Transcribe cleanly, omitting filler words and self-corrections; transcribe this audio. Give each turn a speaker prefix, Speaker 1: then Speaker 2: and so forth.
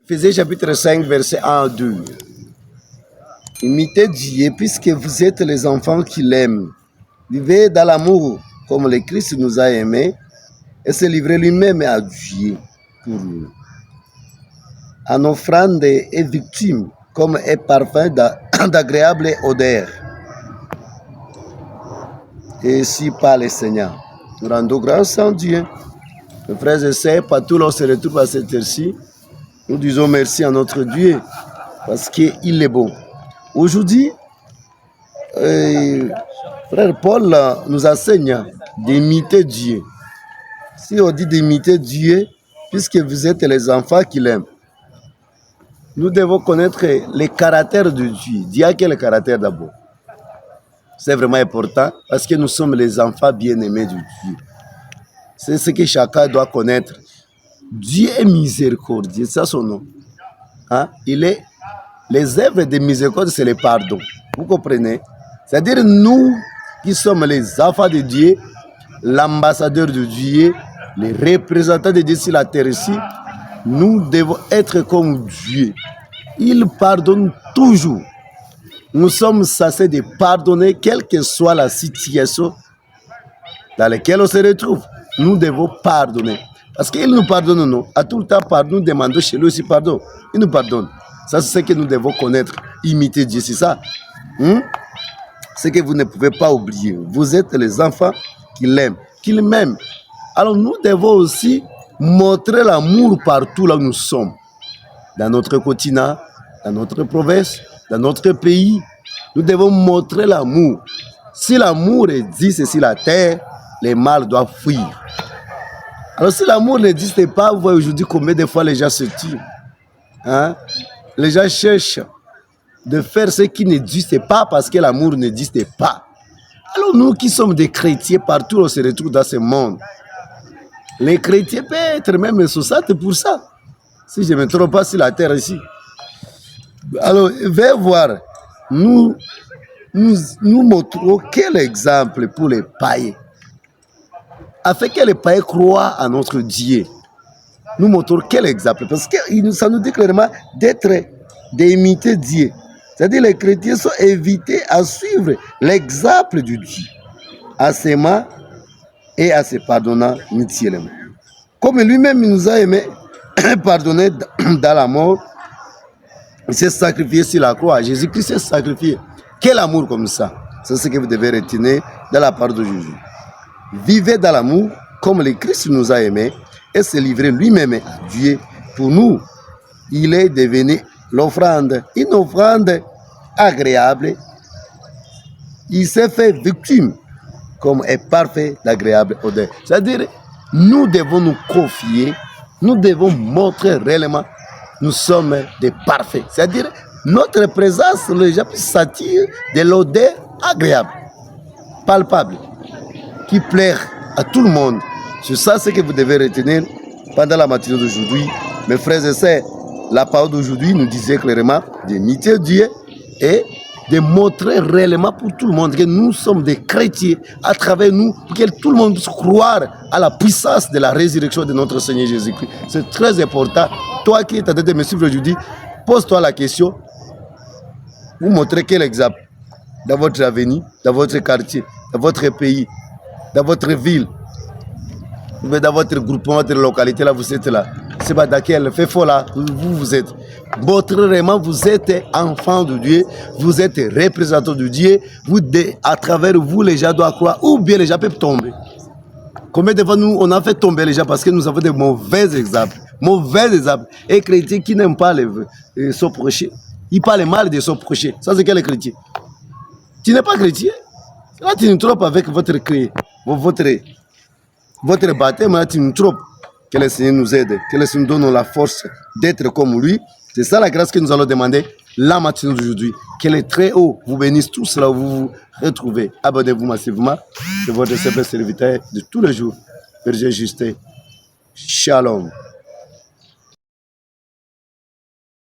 Speaker 1: Éphésiens chapitre 5, verset 1 à 2. Imitez Dieu puisque vous êtes les enfants qu'il aime. Vivez dans l'amour comme le Christ nous a aimés et se livrer lui-même à Dieu pour nous. En offrande et victime comme un parfum d'agréable odeur. Et si par le Seigneur, nous rendons grâce à Dieu. Mes frères et sœurs, partout là on se retrouve à cette heure-ci, nous disons merci à notre Dieu parce qu'il est bon. Aujourd'hui, frère Paul nous enseigne d'imiter Dieu. Si on dit d'imiter Dieu, puisque vous êtes les enfants qu'il aime, nous devons connaître les caractères de Dieu. Dieu a quel caractère d'abord? C'est vraiment important parce que nous sommes les enfants bien-aimés de Dieu. C'est ce que chacun doit connaître. Dieu est miséricordieux, c'est son nom. Hein? Les œuvres de miséricorde, c'est le pardon. Vous comprenez? C'est-à-dire nous qui sommes les enfants de Dieu, l'ambassadeur de Dieu, les représentants de Dieu sur la terre ici, nous devons être comme Dieu. Il pardonne toujours. Nous sommes censés de pardonner, quelle que soit la situation dans laquelle on se retrouve. Nous devons pardonner. Parce qu'il nous pardonne, non. À tout le temps, nous demandons chez lui aussi pardon. Il nous pardonne. Ça, c'est ce que nous devons connaître. Imiter Dieu, c'est ça. C'est que vous ne pouvez pas oublier. Vous êtes les enfants qu'il aime, qu'il m'aime. Alors nous devons aussi montrer l'amour partout là où nous sommes. Dans notre continent, dans notre province, dans notre pays. Nous devons montrer l'amour. Si l'amour existe sur la terre, les mal doivent fuir. Alors si l'amour n'existe pas, vous voyez aujourd'hui combien de fois les gens se tuent. Hein? Les gens cherchent de faire ce qui n'existe pas parce que l'amour n'existe pas. Alors nous qui sommes des chrétiens, partout on se retrouve dans ce monde. Les chrétiens peuvent être même 60%. Si je ne me trompe pas sur la terre ici. Alors, venez voir, nous montrons quel exemple pour les païens. Afin que les païens croient à notre Dieu. Nous montrons quel exemple. Parce que ça nous dit clairement d'imiter Dieu. C'est-à-dire que les chrétiens sont invités à suivre l'exemple de Dieu. En s'aimant et en se pardonnant mutuellement. Comme lui-même il nous a aimés, pardonné dans la mort, il s'est sacrifié sur la croix. Jésus-Christ s'est sacrifié. Quel amour comme ça. C'est ce que vous devez retenir dans la part de Jésus. Vivez dans l'amour comme le Christ nous a aimés et se livrer lui-même à Dieu. Pour nous, il est devenu l'offrande, une offrande agréable. Il s'est fait victime comme un parfait d'agréable odeur. C'est-à-dire, nous devons nous confier, nous devons montrer réellement nous sommes des parfaits. C'est-à-dire, notre présence, les gens puissent sentir de l'odeur agréable, palpable, qui plaît à tout le monde. C'est ça ce que vous devez retenir pendant la matinée d'aujourd'hui. Mes frères et sœurs, la parole d'aujourd'hui nous disait clairement d'imiter Dieu et de montrer réellement pour tout le monde que nous sommes des chrétiens à travers nous, pour que tout le monde puisse croire à la puissance de la résurrection de notre Seigneur Jésus-Christ. C'est très important. Toi qui es en train de me suivre aujourd'hui, pose-toi la question. Vous montrez quel exemple dans votre avenir, dans votre quartier, dans votre pays, dans votre ville, dans votre groupement, votre localité, là vous êtes là. C'est pas dans quel fait fort là, vous êtes. Montrez vraiment, vous êtes enfant de Dieu, vous êtes représentant de Dieu, à travers vous, les gens doivent croire, ou bien les gens peuvent tomber. Combien de fois nous, on a fait tomber les gens parce que nous avons des mauvais exemples. Mauvais exemples. Et chrétiens qui n'aiment pas son prochain, ils parlent mal de son prochain. Ça, c'est quel chrétien? Tu n'es pas chrétien. Là, tu nous trompes avec votre baptême, là, tu nous trompes. Que le Seigneur nous aide, que le Seigneur nous donne la force d'être comme lui. C'est ça la grâce que nous allons demander la matinée d'aujourd'hui. Que le Très-Haut vous bénisse tous là où vous vous retrouvez. Abonnez-vous massivement. C'est votre simple serviteur de tous les jours. Berger Justin. Shalom.